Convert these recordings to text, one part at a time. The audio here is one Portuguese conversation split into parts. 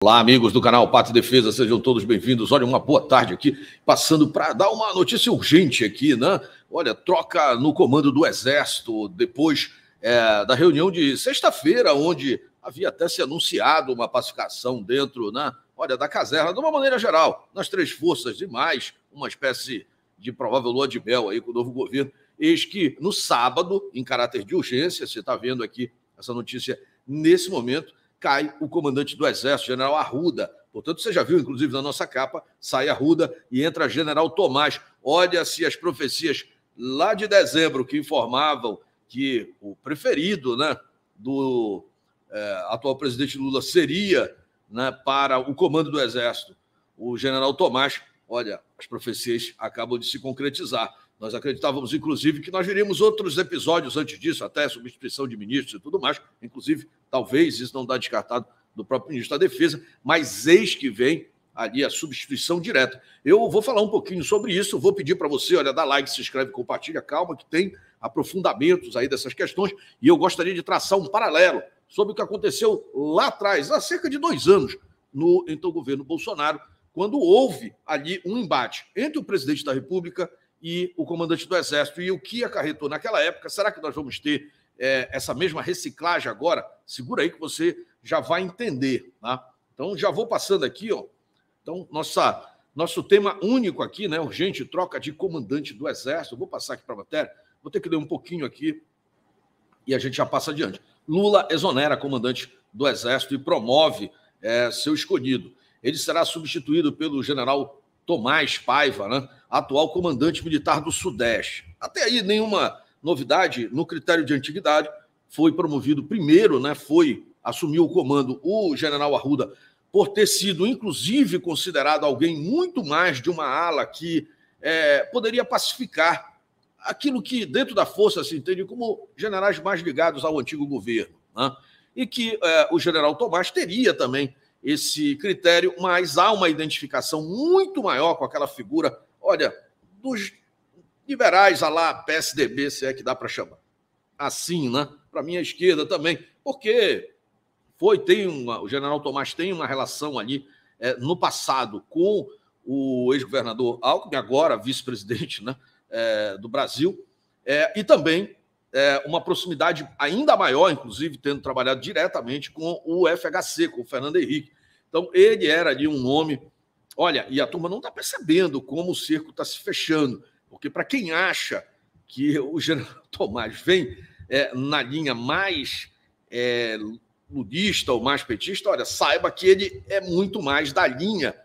Olá, amigos do canal Pátria e Defesa, sejam todos bem-vindos. Olha, uma boa tarde aqui, passando para dar uma notícia urgente aqui, né? Olha, troca no comando do Exército, depois da reunião de sexta-feira, onde havia até se anunciado uma pacificação dentro, né? Olha, da caserna, de uma maneira geral, nas três forças e mais, uma espécie de provável lua de mel aí com o novo governo. Eis que no sábado, em caráter de urgência, você está vendo aqui essa notícia nesse momento, cai o comandante do Exército, General Arruda. Portanto, você já viu, inclusive, na nossa capa, sai Arruda e entra General Tomás. Olha-se as profecias lá de dezembro que informavam que o preferido, né, do atual presidente Lula seria, né, para o comando do Exército o General Tomás. Olha, as profecias acabam de se concretizar. Nós acreditávamos, inclusive, que nós veríamos outros episódios antes disso, até substituição de ministros e tudo mais. Inclusive, talvez isso não dá descartado do próprio ministro da Defesa, mas eis que vem ali a substituição direta. Eu vou falar um pouquinho sobre isso, vou pedir para você, olha, dá like, se inscreve, compartilha, calma, que tem aprofundamentos aí dessas questões, e eu gostaria de traçar um paralelo sobre o que aconteceu lá atrás, há cerca de 2 anos, no então governo Bolsonaro, quando houve ali um embate entre o presidente da República e o comandante do Exército, e o que acarretou naquela época. Será que nós vamos ter essa mesma reciclagem agora? Segura aí que você já vai entender, tá? Então, já vou passando aqui, ó. Então, nosso tema único aqui, né? Urgente, troca de comandante do Exército. Vou passar aqui para a matéria, vou ter que ler um pouquinho aqui e a gente já passa adiante. Lula exonera comandante do Exército e promove seu escolhido. Ele será substituído pelo general Tomás Paiva, né, atual comandante militar do Sudeste. Até aí, nenhuma novidade no critério de antiguidade. Foi promovido primeiro, né, assumiu o comando o general Arruda, por ter sido, inclusive, considerado alguém muito mais de uma ala que poderia pacificar aquilo que, dentro da força, se entende como generais mais ligados ao antigo governo, né, e que o general Tomás teria também esse critério, mas há uma identificação muito maior com aquela figura, olha, dos liberais, a lá PSDB, se é que dá para chamar. Assim, né? Para mim, a esquerda também, porque o general Tomás tem uma relação ali no passado com o ex-governador Alckmin, agora vice-presidente, né, do Brasil, e também uma proximidade ainda maior, inclusive tendo trabalhado diretamente com o FHC, com o Fernando Henrique. Então, ele era ali um nome. Olha, e a turma não está percebendo como o cerco está se fechando, porque para quem acha que o general Tomás vem na linha mais ludista ou mais petista, olha, saiba que ele é muito mais da linha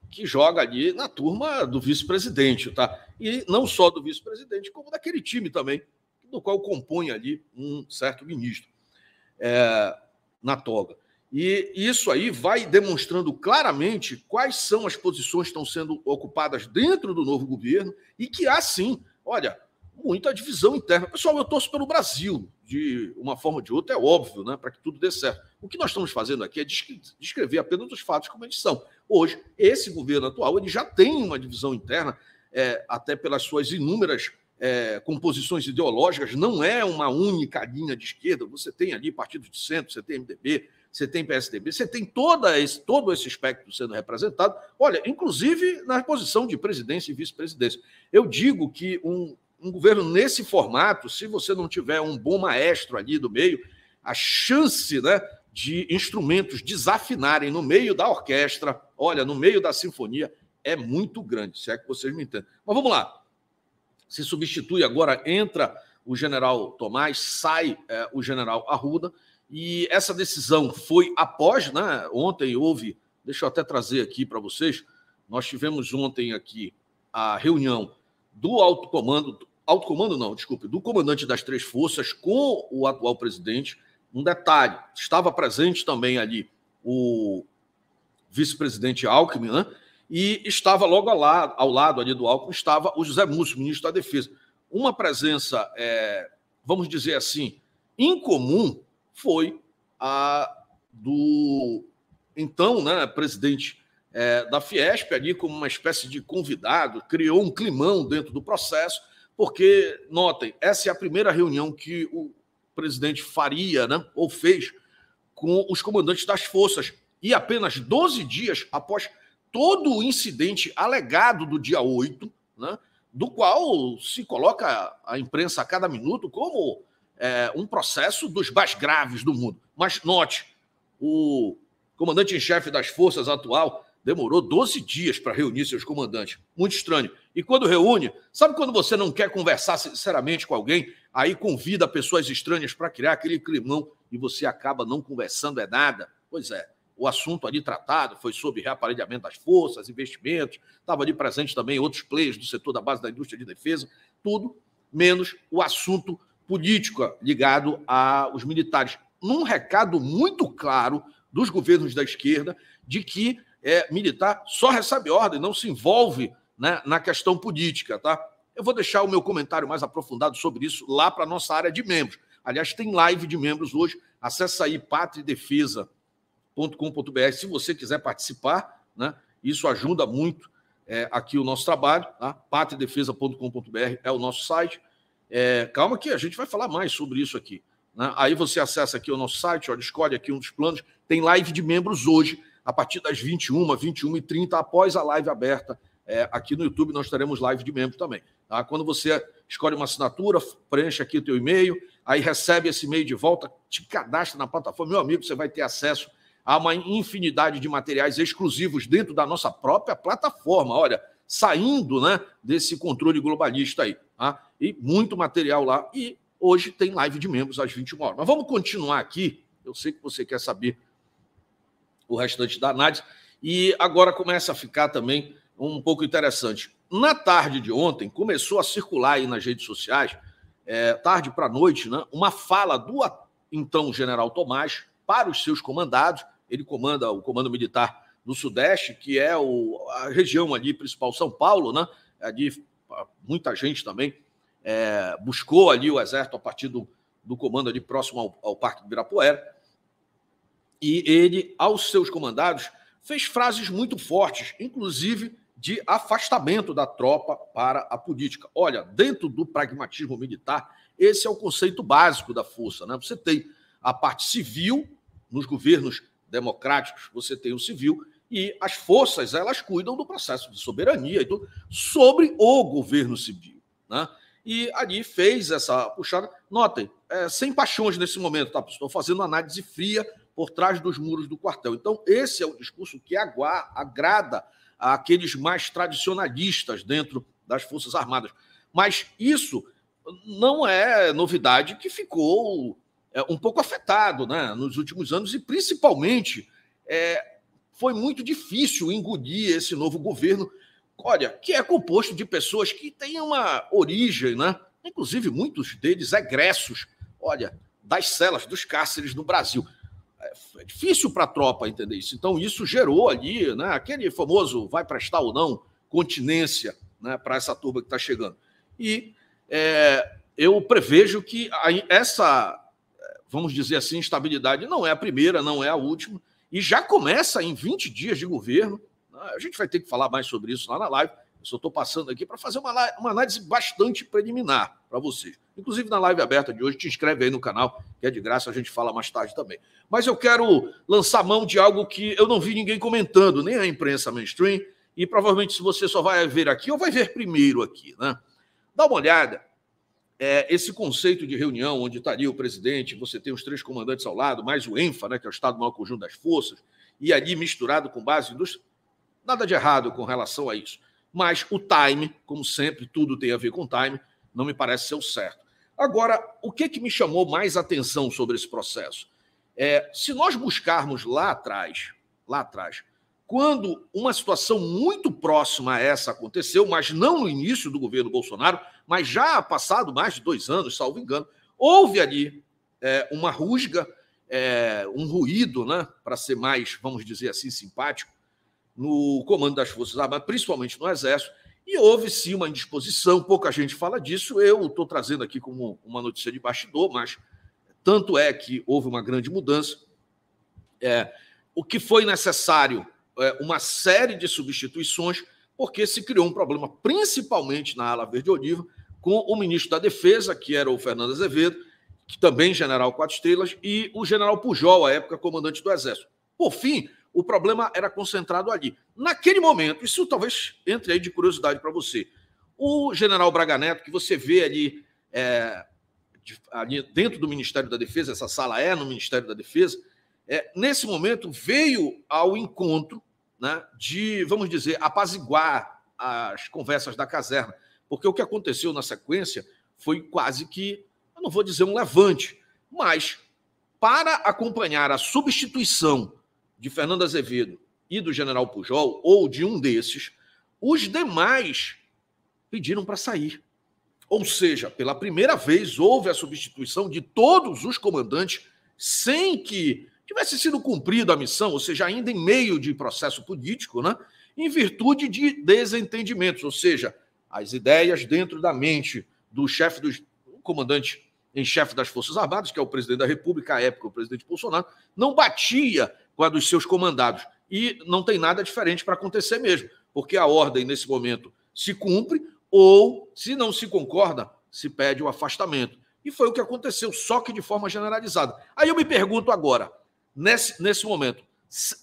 que joga ali na turma do vice-presidente, tá? E não só do vice-presidente, como daquele time também, do qual compõe ali um certo ministro na toga. E isso aí vai demonstrando claramente quais são as posições que estão sendo ocupadas dentro do novo governo e que há, sim, olha, muita divisão interna. Pessoal, eu torço pelo Brasil, de uma forma ou de outra, é óbvio, né, para que tudo dê certo. O que nós estamos fazendo aqui é descrever apenas os fatos como eles são. Hoje, esse governo atual ele já tem uma divisão interna, até pelas suas inúmeras composições ideológicas, não é uma única linha de esquerda. Você tem ali partido de centro, você tem MDB, você tem PSDB, você tem todo esse espectro sendo representado, olha, inclusive na posição de presidência e vice-presidência. Eu digo que um governo nesse formato, se você não tiver um bom maestro ali do meio, a chance, né, de instrumentos desafinarem no meio da orquestra, olha, no meio da sinfonia, é muito grande, se é que vocês me entendem. Mas vamos lá. Se substitui agora, entra o general Tomás, sai o general Arruda, e essa decisão foi após, né? Ontem houve, deixa eu até trazer aqui para vocês, nós tivemos ontem aqui a reunião do alto comando não, desculpe, do comandante das três forças com o atual presidente. Um detalhe, estava presente também ali o vice-presidente Alckmin, né? E estava logo ao lado ali do Alckmin, estava o José Múcio, ministro da Defesa. Uma presença, vamos dizer assim, incomum, foi a do então, né, presidente da Fiesp, ali como uma espécie de convidado, criou um climão dentro do processo, porque, notem, essa é a primeira reunião que o presidente faria, né, ou fez, com os comandantes das forças, e apenas 12 dias após todo o incidente alegado do dia 8, né, do qual se coloca a imprensa a cada minuto como um processo dos mais graves do mundo. Mas note, o comandante-em-chefe das forças atual demorou 12 dias para reunir seus comandantes. Muito estranho. E quando reúne, sabe quando você não quer conversar sinceramente com alguém, aí convida pessoas estranhas para criar aquele climão e você acaba não conversando nada? Pois é, o assunto ali tratado foi sobre reaparelhamento das forças, investimentos, estava ali presente também outros players do setor da base da indústria de defesa, tudo menos o assunto político ligado aos militares. Num recado muito claro dos governos da esquerda de que militar só recebe ordem, não se envolve, né, na questão política, tá? Eu vou deixar o meu comentário mais aprofundado sobre isso lá para a nossa área de membros. Aliás, tem live de membros hoje. Acesse aí patriadefesa.com.br se você quiser participar, né? Isso ajuda muito aqui o nosso trabalho, tá? patriadefesa.com.br é o nosso site. Calma que a gente vai falar mais sobre isso aqui, né? Aí você acessa aqui o nosso site, olha, escolhe aqui um dos planos. Tem live de membros hoje, a partir das 21h30, após a live aberta. Aqui no YouTube nós teremos live de membros também. Tá? Quando você escolhe uma assinatura, preenche aqui o teu e-mail, aí recebe esse e-mail de volta, te cadastra na plataforma. Meu amigo, você vai ter acesso a uma infinidade de materiais exclusivos dentro da nossa própria plataforma. Olha, saindo, né, desse controle globalista aí. Tá? E muito material lá. E hoje tem live de membros às 21h. Mas vamos continuar aqui. Eu sei que você quer saber o restante da análise. E agora começa a ficar também um pouco interessante. Na tarde de ontem, começou a circular aí nas redes sociais, tarde para noite, né, uma fala do então general Tomás para os seus comandados. Ele comanda o Comando Militar do Sudeste, que é a região ali principal, São Paulo, né? Ali, muita gente também buscou ali o Exército a partir do comando ali próximo ao Parque do Ibirapuera. E ele, aos seus comandados, fez frases muito fortes, inclusive de afastamento da tropa para a política. Olha, dentro do pragmatismo militar, esse é o conceito básico da força, né? Você tem a parte civil, nos governos democráticos, você tem o civil, e as forças, elas cuidam do processo de soberania e tudo, sobre o governo civil, né? E ali fez essa puxada. Notem, sem paixões nesse momento, tá? Estou fazendo uma análise fria por trás dos muros do quartel. Então, esse é o discurso que agrada àqueles mais tradicionalistas dentro das Forças Armadas. Mas isso não é novidade, que ficou um pouco afetado, né, nos últimos anos, e principalmente foi muito difícil engolir esse novo governo, olha, que é composto de pessoas que têm uma origem, né, inclusive muitos deles egressos, olha, das celas, dos cárceres no Brasil. É difícil para a tropa entender isso. Então, isso gerou ali, né, aquele famoso vai prestar ou não continência, né, para essa turma que está chegando. E eu prevejo que essa, vamos dizer assim, instabilidade não é a primeira, não é a última, e já começa em 20 dias de governo. A gente vai ter que falar mais sobre isso lá na live. Eu só estou passando aqui para fazer uma análise bastante preliminar para vocês. Inclusive, na live aberta de hoje, te inscreve aí no canal, que é de graça, a gente fala mais tarde também. Mas eu quero lançar mão de algo que eu não vi ninguém comentando, nem a imprensa mainstream, e provavelmente se você só vai ver aqui, ou vai ver primeiro aqui, né? Dá uma olhada. Esse conceito de reunião, onde estaria o presidente, você tem os 3 comandantes ao lado, mais o ENFA, né, que é o Estado-Maior Conjunto das Forças, e ali misturado com base em indústria. Nada de errado com relação a isso. Mas o time, como sempre, tudo tem a ver com time, não me parece ser o certo. Agora, o que me chamou mais atenção sobre esse processo? Se nós buscarmos lá atrás, quando uma situação muito próxima a essa aconteceu, mas não no início do governo Bolsonaro, mas já passado mais de 2 anos, salvo engano, houve ali uma rusga, um ruído, né, para ser mais, vamos dizer assim, simpático, no comando das Forças Armadas, principalmente no Exército, e houve sim uma indisposição, pouca gente fala disso, eu estou trazendo aqui como uma notícia de bastidor, mas tanto é que houve uma grande mudança. O que foi necessário, uma série de substituições, porque se criou um problema, principalmente na ala verde-oliva, com o ministro da Defesa, que era o Fernando Azevedo, que também general 4 estrelas, e o general Pujol, à época comandante do Exército. Por fim, o problema era concentrado ali. Naquele momento, isso talvez entre aí de curiosidade para você, o general Braga Neto, que você vê ali, ali dentro do Ministério da Defesa, essa sala é no Ministério da Defesa, nesse momento veio ao encontro, né, de, vamos dizer, apaziguar as conversas da caserna, porque o que aconteceu na sequência foi quase que, eu não vou dizer um levante, mas para acompanhar a substituição de Fernando Azevedo e do general Pujol, ou de um desses, os demais pediram para sair. Ou seja, pela primeira vez houve a substituição de todos os comandantes sem que tivesse sido cumprida a missão, ou seja, ainda em meio de processo político, né, em virtude de desentendimentos, ou seja, as ideias dentro da mente do chefe do comandante em chefe das Forças Armadas, que é o presidente da República, à época o presidente Bolsonaro, não batia com a dos seus comandados. E não tem nada diferente para acontecer mesmo, porque a ordem, nesse momento, se cumpre ou, se não se concorda, se pede o afastamento. E foi o que aconteceu, só que de forma generalizada. Aí eu me pergunto agora, nesse momento,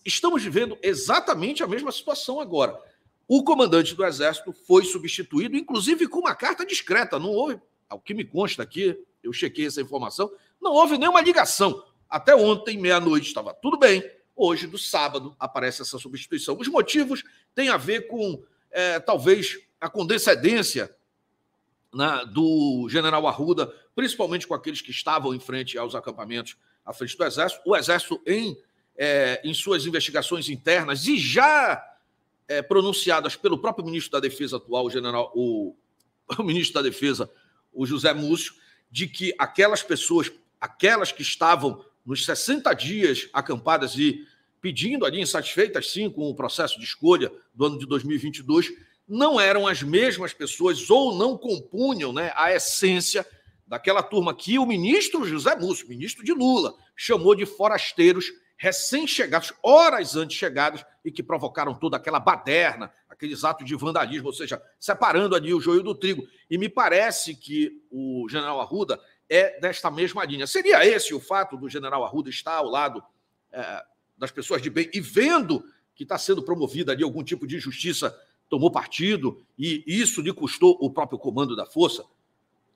estamos vivendo exatamente a mesma situação agora. O comandante do Exército foi substituído, inclusive com uma carta discreta, não houve, ao que me consta aqui, eu chequei essa informação, não houve nenhuma ligação. Até ontem, meia-noite, estava tudo bem. Hoje, do sábado, aparece essa substituição. Os motivos têm a ver com, talvez, a condescendência, né, do general Arruda, principalmente com aqueles que estavam em frente aos acampamentos à frente do Exército. O Exército, em suas investigações internas, e já pronunciadas pelo próprio ministro da Defesa atual, o ministro da Defesa, o José Múcio, de que aquelas pessoas, aquelas que estavam nos 60 dias acampadas e pedindo ali, insatisfeitas, sim, com o processo de escolha do ano de 2022, não eram as mesmas pessoas ou não compunham, né, a essência daquela turma que o ministro José Múcio, ministro de Lula, chamou de forasteiros recém-chegados, horas antes chegados, e que provocaram toda aquela baderna, aqueles atos de vandalismo, ou seja, separando ali o joio do trigo. E me parece que o general Arruda é desta mesma linha. Seria esse o fato do general Arruda estar ao lado das pessoas de bem e vendo que está sendo promovida ali algum tipo de injustiça, tomou partido, e isso lhe custou o próprio comando da força?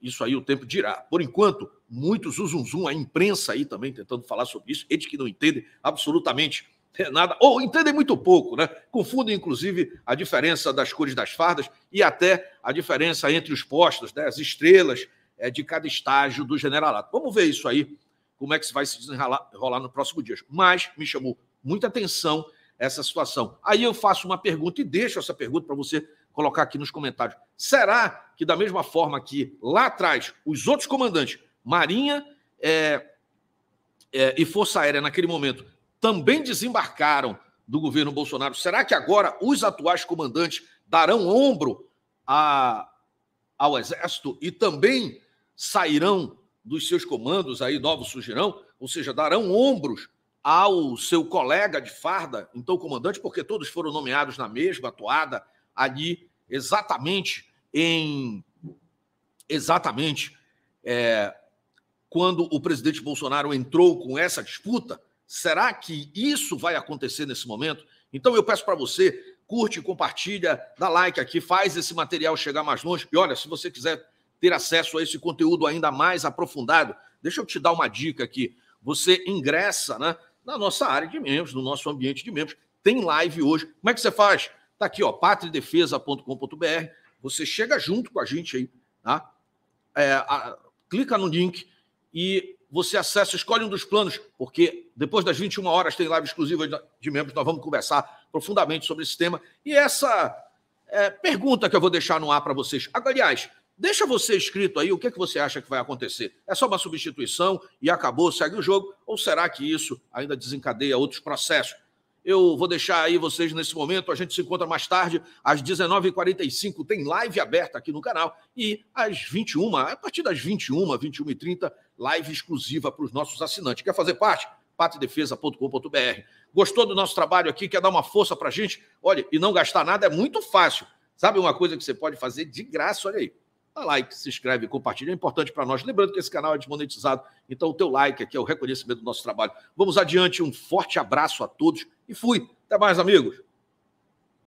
Isso aí o tempo dirá. Por enquanto, muitos a imprensa aí também tentando falar sobre isso, eles que não entendem absolutamente nada, ou entendem muito pouco, né? Confundem, inclusive, a diferença das cores das fardas e até a diferença entre os postos, né? As estrelas de cada estágio do generalato. Vamos ver isso aí, como é que vai se desenrolar no próximo dia. Mas me chamou muita atenção essa situação. Aí eu faço uma pergunta e deixo essa pergunta para você colocar aqui nos comentários. Será que, da mesma forma que lá atrás os outros comandantes, Marinha e Força Aérea, naquele momento, também desembarcaram do governo Bolsonaro, será que agora os atuais comandantes darão ombro ao Exército e também sairão dos seus comandos, aí novos surgirão, ou seja, darão ombros ao seu colega de farda, então comandante, porque todos foram nomeados na mesma toada, ali exatamente quando o presidente Bolsonaro entrou com essa disputa. Será que isso vai acontecer nesse momento? Então eu peço para você, curte, compartilha, dá like aqui, faz esse material chegar mais longe. E olha, se você quiser ter acesso a esse conteúdo ainda mais aprofundado, deixa eu te dar uma dica aqui. Você ingressa, né, na nossa área de membros, no nosso ambiente de membros. Tem live hoje. Como é que você faz? Está aqui, ó, patriadefesa.com.br. Você chega junto com a gente aí, tá? Clica no link e você acessa, escolhe um dos planos, porque depois das 21 horas tem live exclusiva de membros, nós vamos conversar profundamente sobre esse tema. E essa pergunta que eu vou deixar no ar para vocês. Aliás, deixa você escrito aí o que você acha que vai acontecer. É só uma substituição e acabou, segue o jogo? Ou será que isso ainda desencadeia outros processos? Eu vou deixar aí vocês nesse momento, a gente se encontra mais tarde, às 19h45, tem live aberta aqui no canal, e às 21h, a partir das 21h, 21h30, live exclusiva para os nossos assinantes. Quer fazer parte? patriadefesa.com.br. Gostou do nosso trabalho aqui? Quer dar uma força para a gente? Olha, e não gastar nada é muito fácil. Sabe uma coisa que você pode fazer de graça? Olha aí. dá like, se inscreve e compartilha. É importante para nós. Lembrando que esse canal é desmonetizado, então o teu like aqui é o reconhecimento do nosso trabalho. Vamos adiante, um forte abraço a todos e fui. Até mais, amigos.